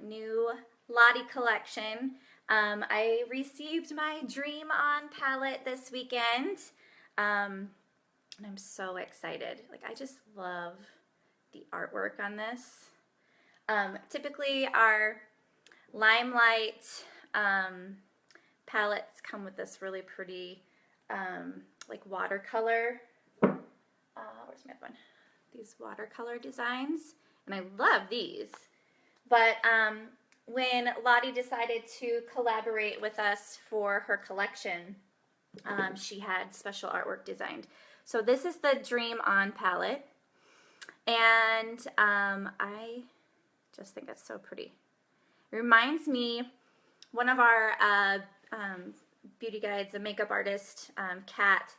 New Lottie collection. I received my Dream On palette this weekend, and I'm so excited. Like, I just love the artwork on this. Typically, our LimeLight palettes come with this really pretty, like watercolor. Where's my other one? These watercolor designs, and I love these. But when Lottie decided to collaborate with us for her collection, she had special artwork designed. So this is the Dream On palette, and I just think it's so pretty. It reminds me, one of our beauty guides, a makeup artist, Kat,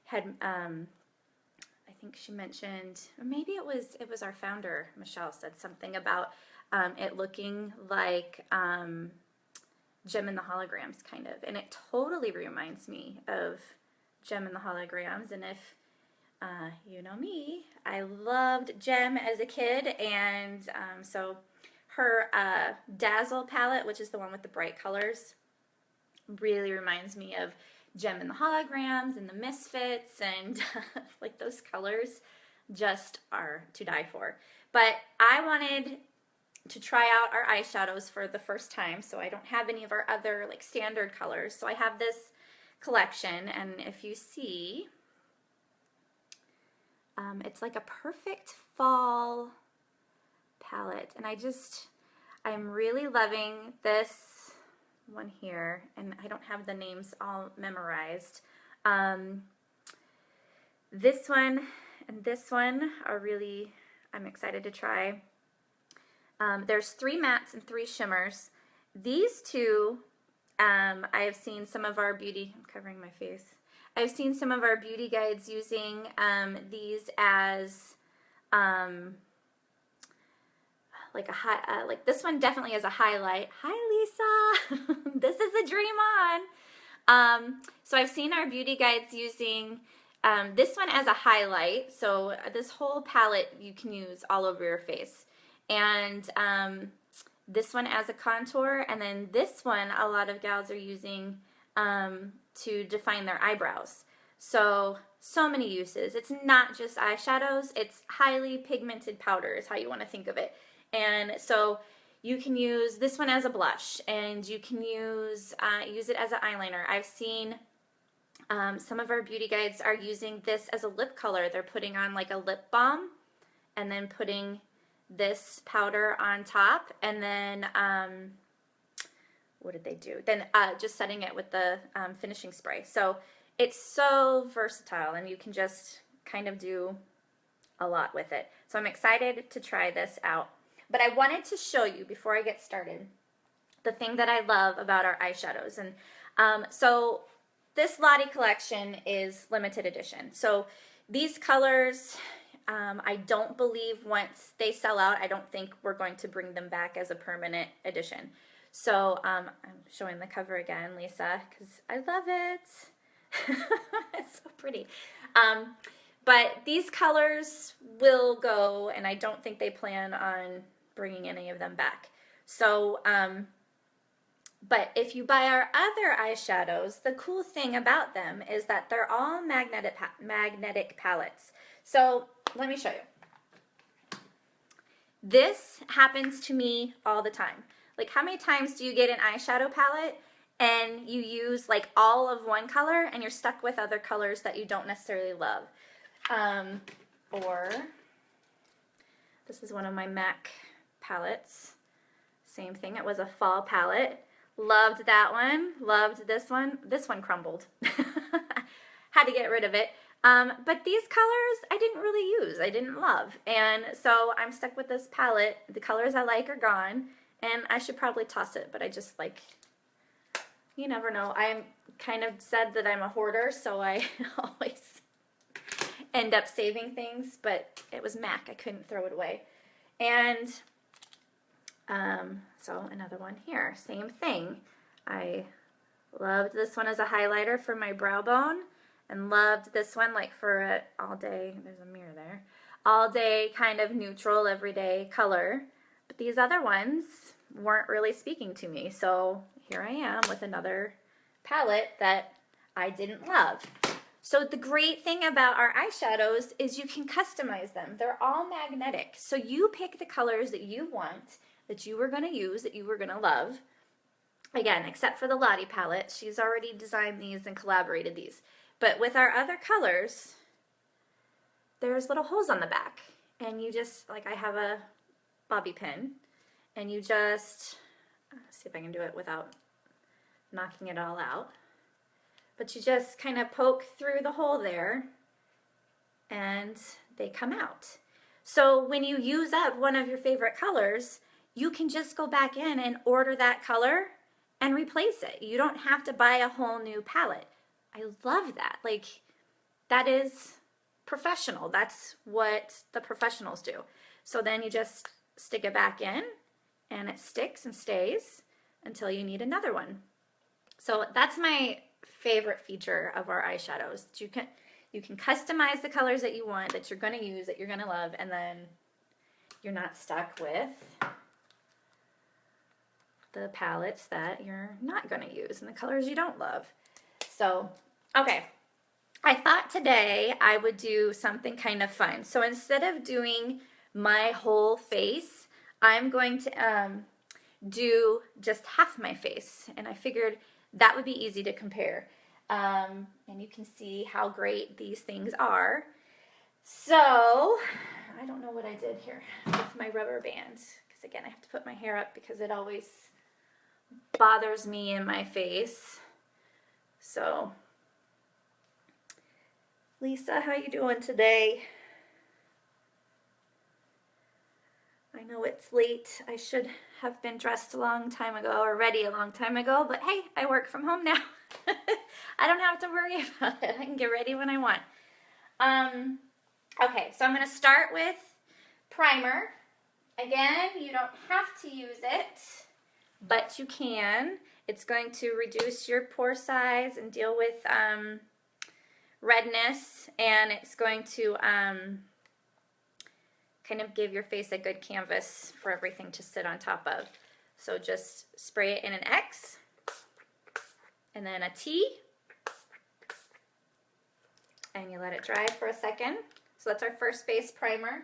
had I think she mentioned, or maybe it was our founder, Michelle, said something about it looking like Gem and the Holograms, kind of. And it totally reminds me of Gem and the Holograms. And if you know me, I loved Gem as a kid. And so her Dazzle palette, which is the one with the bright colors, really reminds me of Gem and the Holograms and the Misfits, and like those colors just are to die for. But I wanted to try out our eyeshadows for the first time, so I don't have any of our other like standard colors. So I have this collection, and if you see, it's like a perfect fall palette, and I'm really loving this one here, and I don't have the names all memorized. This one and this one are really, I'm excited to try. There's 3 mattes and 3 shimmers. These two, I have seen some of our beauty, I'm covering my face. I've seen some of our beauty guides using these as like a high, like this one definitely has a highlight. Hi, Lisa. This is the Dream On. So I've seen our beauty guides using this one as a highlight. So this whole palette you can use all over your face. And this one as a contour, and then this one a lot of gals are using to define their eyebrows. So many uses. It's not just eyeshadows, it's highly pigmented powder is how you want to think of it. And so you can use this one as a blush, and you can use it as an eyeliner. I've seen some of our beauty guides are using this as a lip color. They're putting on like a lip balm and then putting this powder on top, and then what did they do? Then just setting it with the finishing spray. So it's so versatile, and you can just kind of do a lot with it. So I'm excited to try this out. But I wanted to show you, before I get started, the thing that I love about our eyeshadows. And so this Lottie collection is limited edition. So these colors, I don't believe once they sell out, I don't think we're going to bring them back as a permanent edition. So I'm showing the cover again, Lisa, because I love it. It's so pretty. But these colors will go, and I don't think they plan on bringing any of them back. So, but if you buy our other eyeshadows, the cool thing about them is that they're all magnetic palettes. So let me show you. This happens to me all the time. Like, how many times do you get an eyeshadow palette and you use like all of one color and you're stuck with other colors that you don't necessarily love? Or this is one of my MAC palettes. Same thing, it was a fall palette. Loved that one, loved this one. This one crumbled. Had to get rid of it. But these colors I didn't really use, I didn't love. And so I'm stuck with this palette. The colors I like are gone, and I should probably toss it, but I just like, you never know. I kind of said that I'm a hoarder, so I always end up saving things, but it was MAC, I couldn't throw it away. And so another one here, same thing. I loved this one as a highlighter for my brow bone, and loved this one like for an all day, there's a mirror there, all day kind of neutral everyday color. But these other ones weren't really speaking to me. So here I am with another palette that I didn't love. So the great thing about our eyeshadows is you can customize them. They're all magnetic. So you pick the colors that you want, that you were going to use, that you were going to love. Again, except for the Lottie palette. She's already designed these and collaborated these. But with our other colors, there's little holes on the back. And you just, like I have a bobby pin, and you just, let's see if I can do it without knocking it all out. But you just kind of poke through the hole there and they come out. So when you use up one of your favorite colors, you can just go back in and order that color and replace it. You don't have to buy a whole new palette. I love that. Like, that is professional. That's what the professionals do. So then you just stick it back in and it sticks and stays until you need another one. So that's my favorite feature of our eyeshadows. You can customize the colors that you want, that you're going to use, that you're going to love, and then you're not stuck with the palettes that you're not going to use and the colors you don't love. So, okay. I thought today I would do something kind of fun. So instead of doing my whole face, I'm going to do just half my face. And I figured that would be easy to compare. And you can see how great these things are. So, I don't know what I did here with my rubber band. Because again, I have to put my hair up because it always bothers me in my face. So, Lisa, how you doing today? I know it's late. I should have been dressed a long time ago or ready a long time ago, but hey, I work from home now. I don't have to worry about it. I can get ready when I want. Okay, so I'm going to start with primer. Again, you don't have to use it, but you can. It's going to reduce your pore size and deal with redness, and it's going to kind of give your face a good canvas for everything to sit on top of. So just spray it in an X, and then a T, and you let it dry for a second. So that's our first base primer.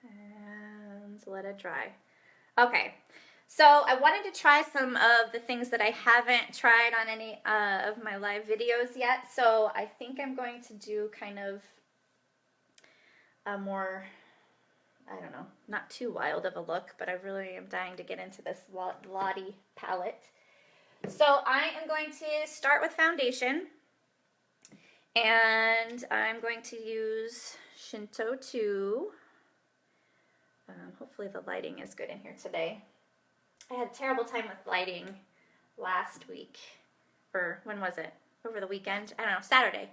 And let it dry. Okay, so I wanted to try some of the things that I haven't tried on any of my live videos yet. So I think I'm going to do kind of a more, I don't know, not too wild of a look, but I really am dying to get into this Lottie palette. So I am going to start with foundation, and I'm going to use Shinto 2. Hopefully the lighting is good in here today. I had a terrible time with lighting last week, or when was it? Over the weekend? I don't know, Saturday.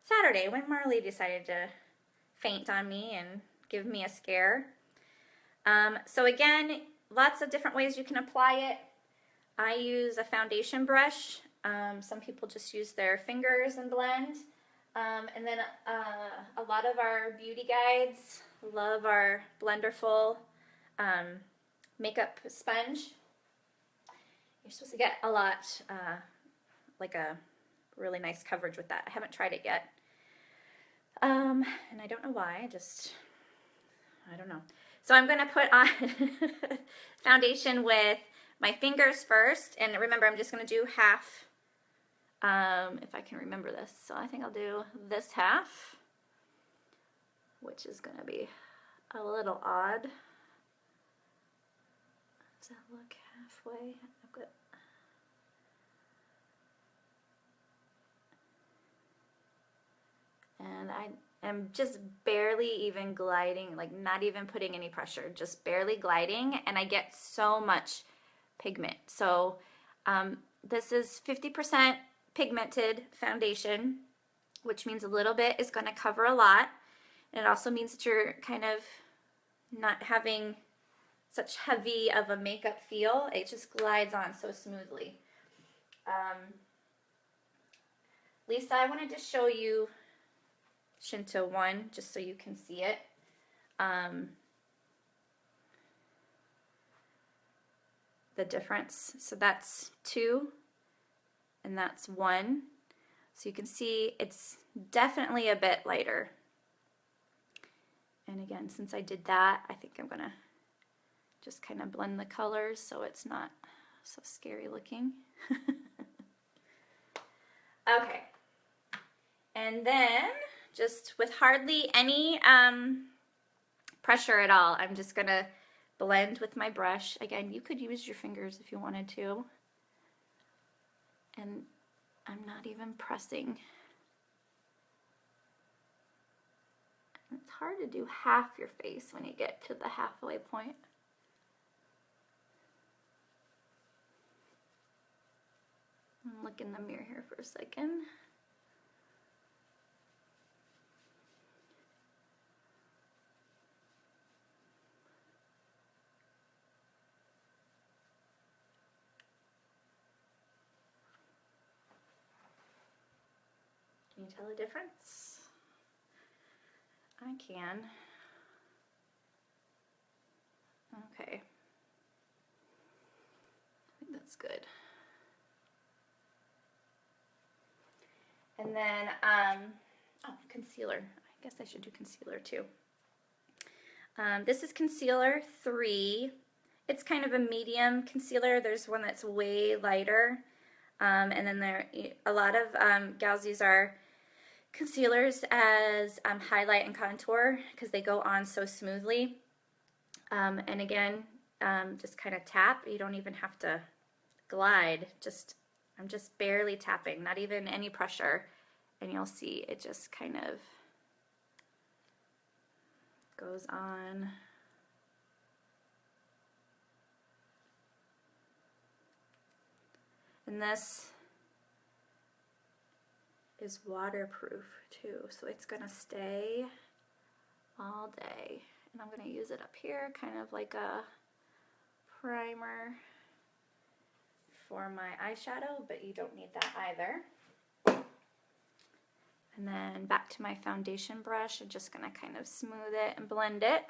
Saturday, when Marley decided to faint on me and give me a scare. So again, lots of different ways you can apply it. I use a foundation brush. Some people just use their fingers and blend. And then a lot of our beauty guides love our Blenderful makeup sponge. You're supposed to get a lot, like a really nice coverage with that. I haven't tried it yet. And I don't know why, I don't know. So I'm going to put on foundation with my fingers first. And remember, I'm just going to do half, if I can remember this. So I think I'll do this half, which is going to be a little odd. Does that look halfway? I've got, and I am just barely even gliding, like not even putting any pressure, just barely gliding, and I get so much pigment. So this is 50% pigmented foundation, which means a little bit is going to cover a lot. And it also means that you're kind of not having such heavy of a makeup feel. It just glides on so smoothly. Lisa, I wanted to show you Shinto 1 just so you can see it. the difference. So that's 2 and that's 1. So you can see it's definitely a bit lighter. And again, since I did that, I think I'm gonna just kind of blend the colors so it's not so scary looking. Okay. And then just with hardly any pressure at all, I'm just gonna blend with my brush. Again, you could use your fingers if you wanted to. And I'm not even pressing. It's hard to do half your face when you get to the halfway point. Look in the mirror here for a second. Can you tell the difference? I can. Okay. I think that's good. And then, oh, concealer. I guess I should do concealer too. This is concealer 3. It's kind of a medium concealer. There's one that's way lighter. And then a lot of gals use our concealers as highlight and contour because they go on so smoothly. And again, just kind of tap. You don't even have to glide. I'm just barely tapping, not even any pressure. And you'll see it just kind of goes on. And this is waterproof too, so it's gonna stay all day. And I'm gonna use it up here, kind of like a primer for my eyeshadow, but you don't need that either. And then back to my foundation brush, I'm just gonna kind of smooth it and blend it.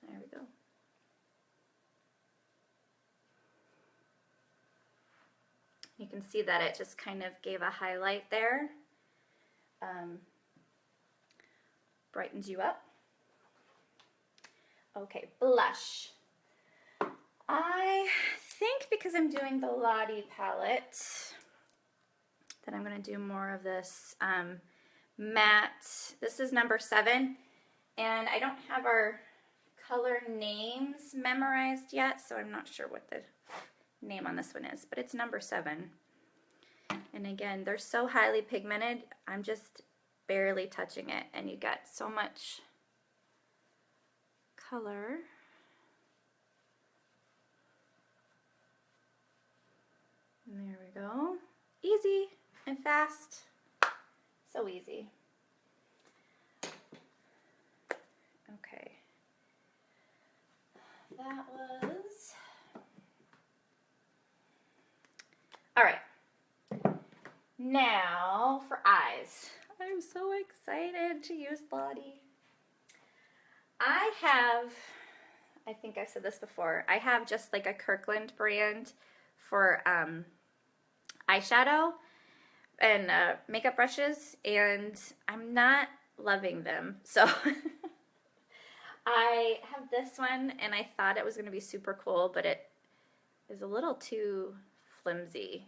There we go. You can see that it just kind of gave a highlight there. Brightens you up. Okay, blush. I think because I'm doing the Lottie palette that I'm going to do more of this matte. This is number 7, and I don't have our color names memorized yet, so I'm not sure what the name on this one is, but it's number 7. And again, they're so highly pigmented, I'm just barely touching it, and you get so much color. And there we go. Easy and fast. So easy. Okay. That was... All right. Now for eyes. I'm so excited to use Lottie. I think I've said this before, I have just like a Kirkland brand for eyeshadow and makeup brushes, and I'm not loving them. So I have this one, and I thought it was going to be super cool, but it is a little too flimsy.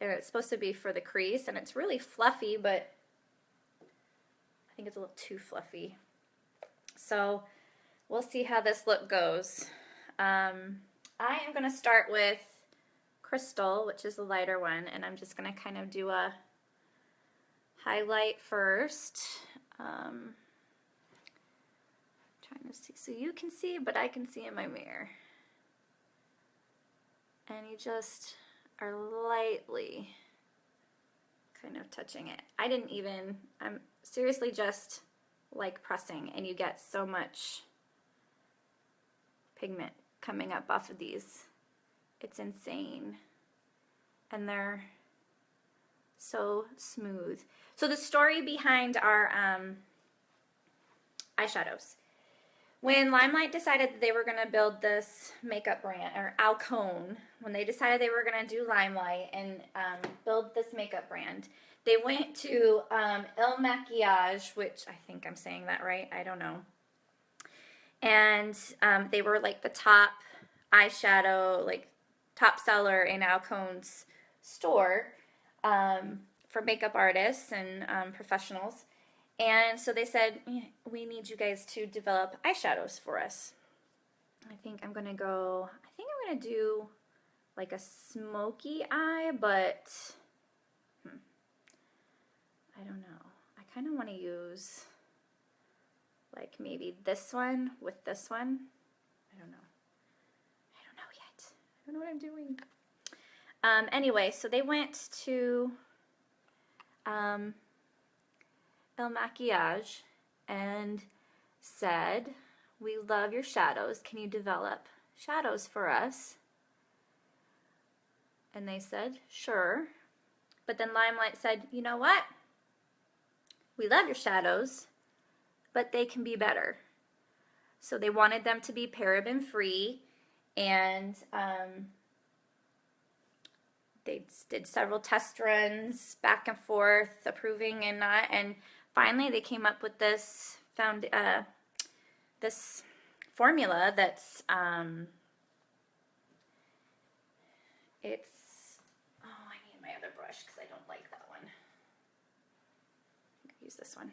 And it's supposed to be for the crease, and it's really fluffy, but I think it's a little too fluffy. So we'll see how this look goes. I am going to start with Crystal, which is the lighter one, and I'm just going to kind of do a highlight first. Trying to see so you can see, but I can see in my mirror. And you just are lightly kind of touching it. I'm seriously just like pressing, and you get so much pigment coming up off of these. It's insane. And they're so smooth. So the story behind our eyeshadows. When LimeLight decided that they were going to build this makeup brand, or Alcone, when they decided they were going to do LimeLight and build this makeup brand, they went to Il Maquillage, which I think I'm saying that right, I don't know. And they were like the top eyeshadow, like top seller in Alcone's store for makeup artists and professionals. And so they said, we need you guys to develop eyeshadows for us. I think I'm going to do like a smoky eye, but I don't know. I kind of want to use like maybe this one with this one. I don't know. I don't know yet. I don't know what I'm doing. Anyway, so they went to Il Maquillage and said, we love your shadows. Can you develop shadows for us? And they said, sure. But then LimeLight said, you know what? We love your shadows, but they can be better. So they wanted them to be paraben free, and they did several test runs back and forth, approving and not, and finally they came up with this this formula that's it's, oh, I need my other brush because I don't like that one. I'm gonna use this one.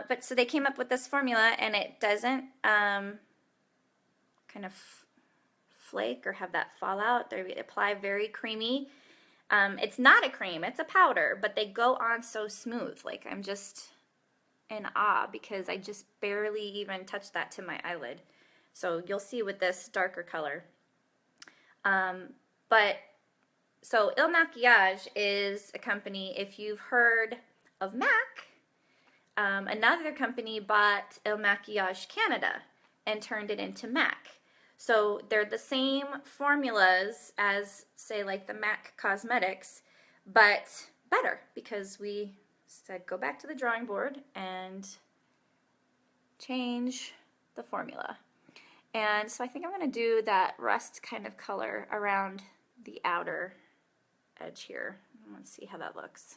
But so they came up with this formula, and it doesn't kind of flake or have that fallout. They apply very creamy. It's not a cream, it's a powder, but they go on so smooth. Like, I'm just in awe because I just barely even touched that to my eyelid. So you'll see with this darker color. But so Il Maquillage is a company, if you've heard of MAC, another company bought Il Maquillage Canada and turned it into MAC. So they're the same formulas as, say, like the MAC Cosmetics, but better, because we said go back to the drawing board and change the formula. And so I think I'm going to do that rust kind of color around the outer edge here. Let's see how that looks.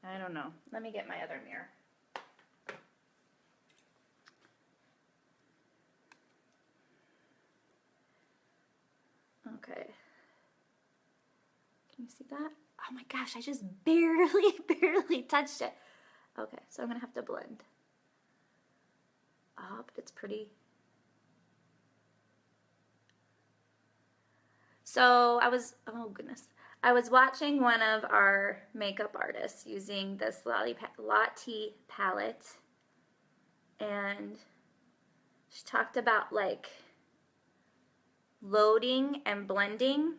I don't know. Let me get my other mirror. Okay. Can you see that? Oh my gosh, I just barely touched it. Okay, so I'm gonna have to blend. Oh, but it's pretty. So oh goodness. I was watching one of our makeup artists using this Lottie palette, and she talked about like loading and blending.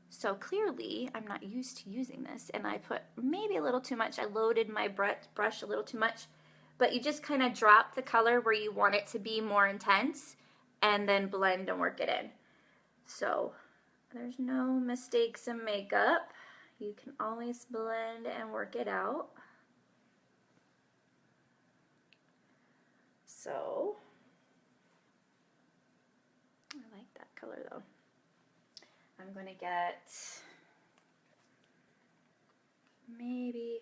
So clearly I'm not used to using this, and I put maybe a little too much. I loaded my brush a little too much, but you just kind of drop the color where you want it to be more intense and then blend and work it in. So there's no mistakes in makeup. You can always blend and work it out. So I like that color though. I'm going to get maybe,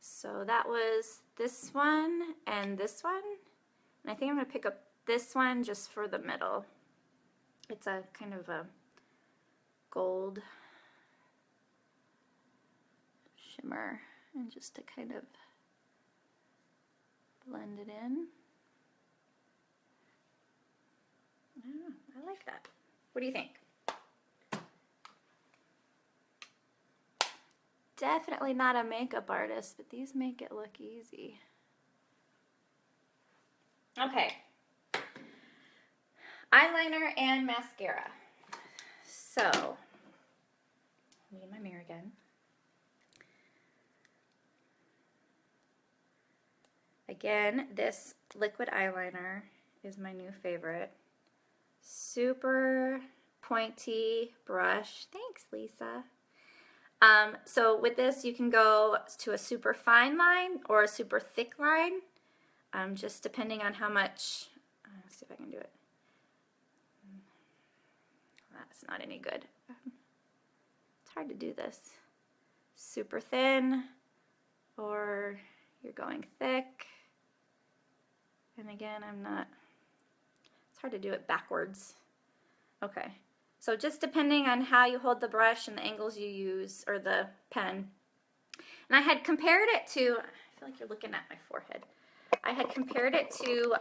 so that was this one and this one, and I think I'm going to pick up this one just for the middle. It's a kind of a gold shimmer, and just to kind of blend it in. I don't know, I like that. What do you think? Definitely not a makeup artist, but these make it look easy. Okay. Eyeliner and mascara. So, I need my mirror again. Again, this liquid eyeliner is my new favorite. super pointy brush. Thanks, Lisa. So with this, you can go to a super fine line or a super thick line, just depending on how much. Let's see if I can do it. That's not any good. It's hard to do this. Super thin, or you're going thick. And again, it's hard to do it backwards. Okay, so just depending on how you hold the brush and the angles you use, or the pen. And I had compared it to, I feel like you're looking at my forehead. I had compared it to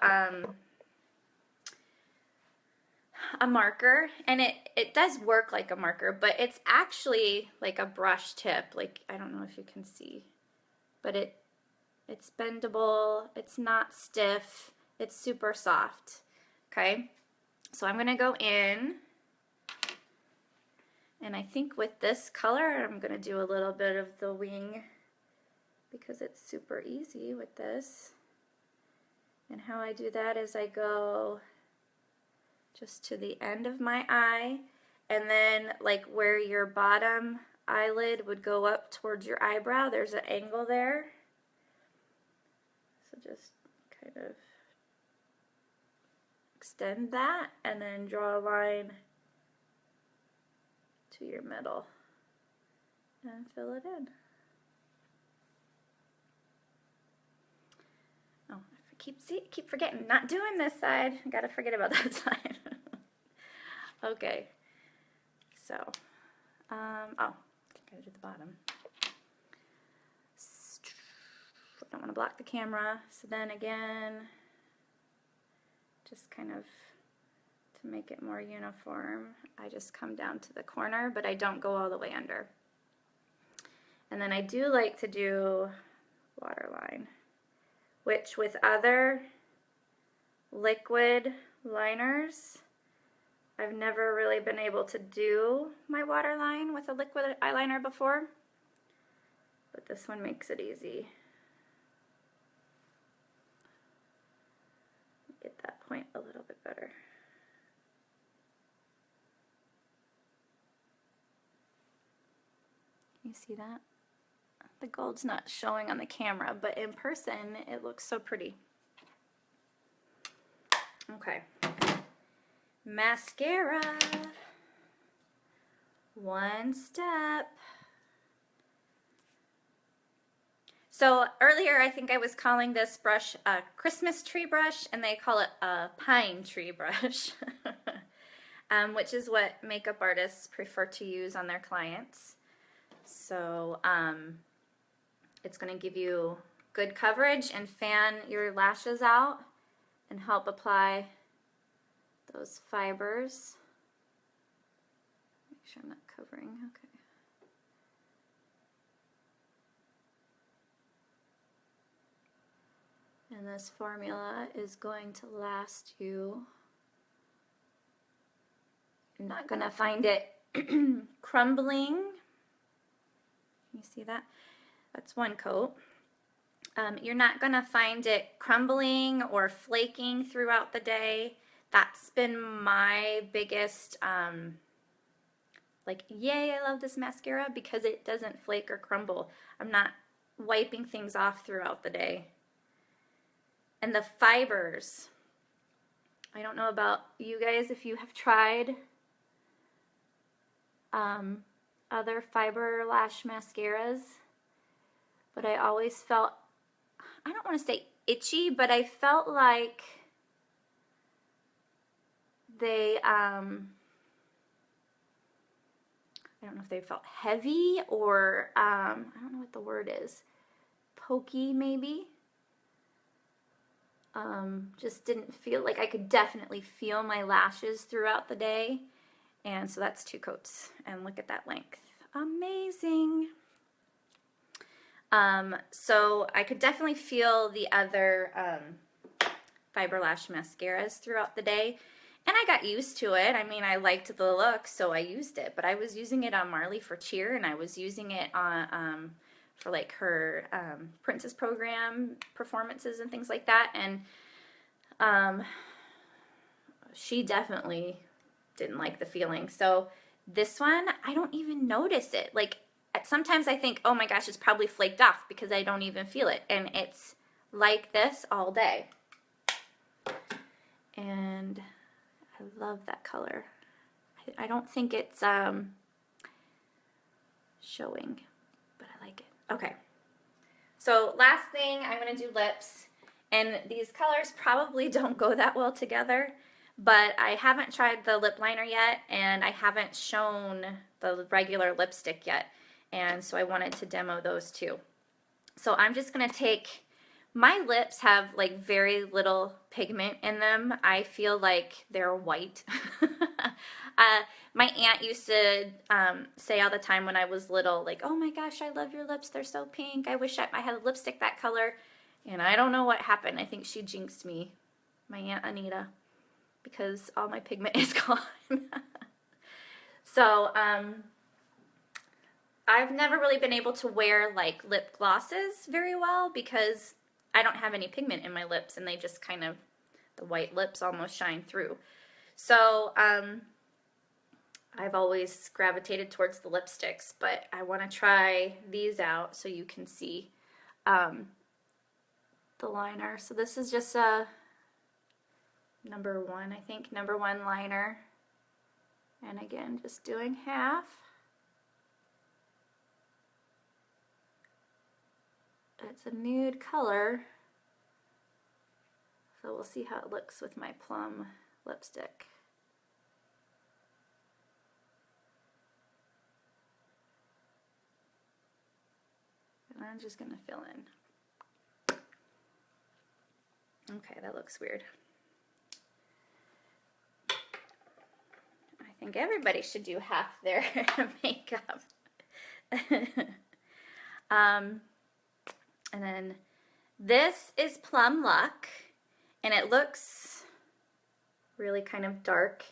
a marker, and it does work like a marker, but it's actually like a brush tip. Like, I don't know if you can see, but it's bendable, it's not stiff, it's super soft. Okay, so I'm gonna go in, and I think with this color I'm gonna do a little bit of the wing because it's super easy with this. And how I do that is I go just to the end of my eye, and then like where your bottom eyelid would go up towards your eyebrow, there's an angle there. So just kind of extend that and then draw a line to your middle and fill it in. Oh, I keep forgetting, not doing this side. I gotta forget about that side. Okay, so, oh, gotta do the bottom. I don't want to block the camera, so then again, just kind of to make it more uniform, I just come down to the corner, but I don't go all the way under. And then I do like to do waterline, which with other liquid liners, I've never really been able to do my waterline with a liquid eyeliner before, but this one makes it easy. Get that point a little bit better. You see that? The gold's not showing on the camera, but in person it looks so pretty. Okay. Mascara. One step. So earlier I think I was calling this brush a Christmas tree brush, and they call it a pine tree brush, which is what makeup artists prefer to use on their clients. So it's going to give you good coverage and fan your lashes out and help apply those fibers. Make sure I'm not covering. Okay. And this formula is going to last you. You're not going to find it crumbling. You see that? That's one coat. You're not going to find it crumbling or flaking throughout the day. That's been my biggest, like, yay, I love this mascara, because it doesn't flake or crumble. I'm not wiping things off throughout the day. And the fibers, I don't know about you guys if you have tried other fiber lash mascaras, but I always felt, I don't want to say itchy, but I felt like they, I don't know if they felt heavy or, I don't know what the word is, pokey maybe. Just didn't feel like I could definitely feel my lashes throughout the day. And so that's 2 coats. And look at that length. Amazing. So I could definitely feel the other fiber lash mascaras throughout the day. And I got used to it. I mean, I liked the look, so I used it. But I was using it on Marley for cheer, and I was using it on for like her Princess Program performances and things like that. And she definitely didn't like the feeling. So this one, I don't even notice it. Like, sometimes I think, oh my gosh, it's probably flaked off because I don't even feel it. And it's like this all day. And I love that color. I don't think it's showing, but I like it. Okay. So last thing, I'm going to do lips. And these colors probably don't go that well together, but I haven't tried the lip liner yet, and I haven't shown the regular lipstick yet. And so I wanted to demo those too. So I'm just going to take, my lips have like very little pigment in them. I feel like they're white. My aunt used to say all the time when I was little, like, oh my gosh, I love your lips. They're so pink. I wish I had a lipstick that color. And I don't know what happened. I think she jinxed me, my Aunt Anita, because all my pigment is gone. So, I've never really been able to wear like lip glosses very well because I don't have any pigment in my lips and they just kind of, the white lips almost shine through. So, I've always gravitated towards the lipsticks, but I want to try these out so you can see the liner. So this is just a number 1, I think, number 1 liner. And again, just doing half. It's a nude color, so we'll see how it looks with my plum lipstick. And I'm just going to fill in. Okay, that looks weird. I think everybody should do half their makeup. And then this is Plum Luck, and it looks really kind of dark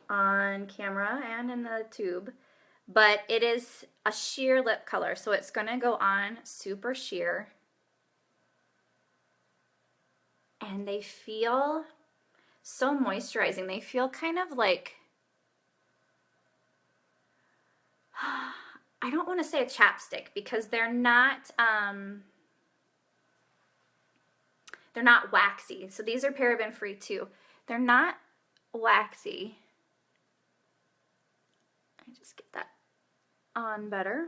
on camera and in the tube, but it is a sheer lip color, so it's going to go on super sheer. And they feel so moisturizing. They feel kind of like, I don't want to say a chapstick because they're not waxy. So these are paraben free too. They're not waxy. I just get that on better.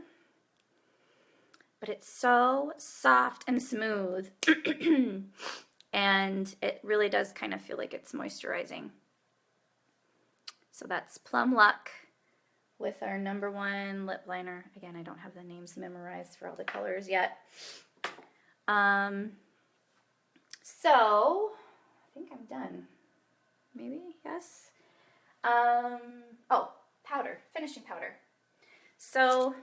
But it's so soft and smooth. And it really does kind of feel like it's moisturizing. So that's Plum Luck with our number 1 lip liner. Again, I don't have the names memorized for all the colors yet. So I think I'm done. Maybe, yes. Oh, powder, finishing powder. So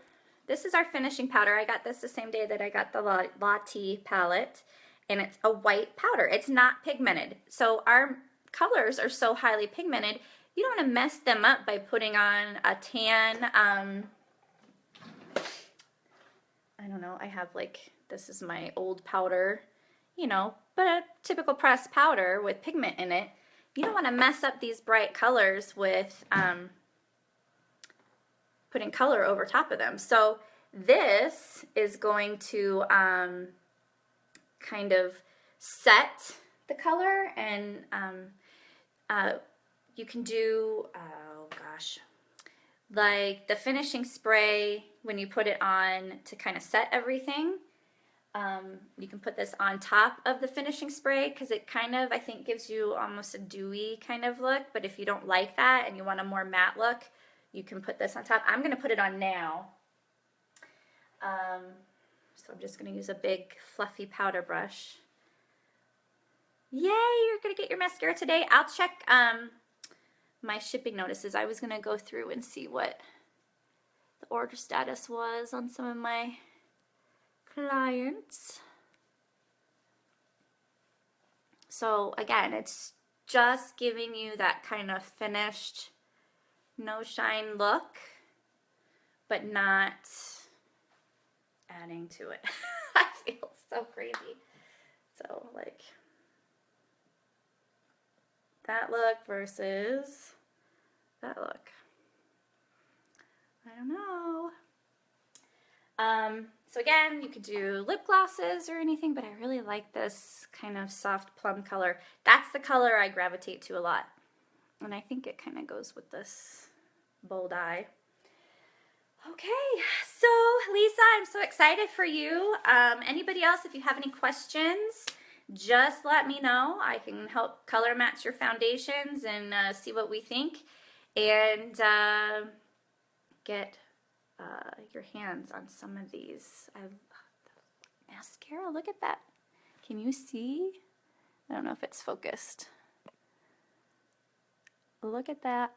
this is our finishing powder. I got this the same day that I got the Lottie palette. And it's a white powder. It's not pigmented. So our colors are so highly pigmented, you don't want to mess them up by putting on a tan, I don't know, I have like, this is my old powder, you know, but a typical pressed powder with pigment in it. You don't want to mess up these bright colors with putting color over top of them. So this is going to kind of set the color, and you can do, oh gosh, like the finishing spray when you put it on to kind of set everything. You can put this on top of the finishing spray because it kind of, I think, gives you almost a dewy kind of look, but if you don't like that and you want a more matte look, you can put this on top. I'm going to put it on now. So I'm just going to use a big fluffy powder brush. Yay, you're going to get your mascara today. I'll check my shipping notices. I was going to go through and see what the order status was on some of my clients. So again, it's just giving you that kind of finished, no shine look, but not adding to it. I feel so crazy. So like, that look versus that look. I don't know. So again, you could do lip glosses or anything, but I really like this kind of soft plum color. That's the color I gravitate to a lot. And I think it kind of goes with this bold eye. Okay, so Lisa, I'm so excited for you. Anybody else, if you have any questions, just let me know. I can help color match your foundations and see what we think. And get your hands on some of these. Mascara, look at that. Can you see? I don't know if it's focused. Look at that.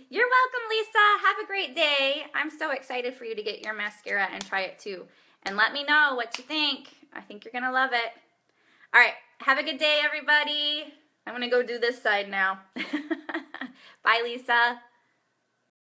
You're welcome, Lisa. Have a great day. I'm so excited for you to get your mascara and try it too. And let me know what you think. I think you're gonna love it. All right, have a good day, everybody. I'm gonna go do this side now. Bye, Lisa.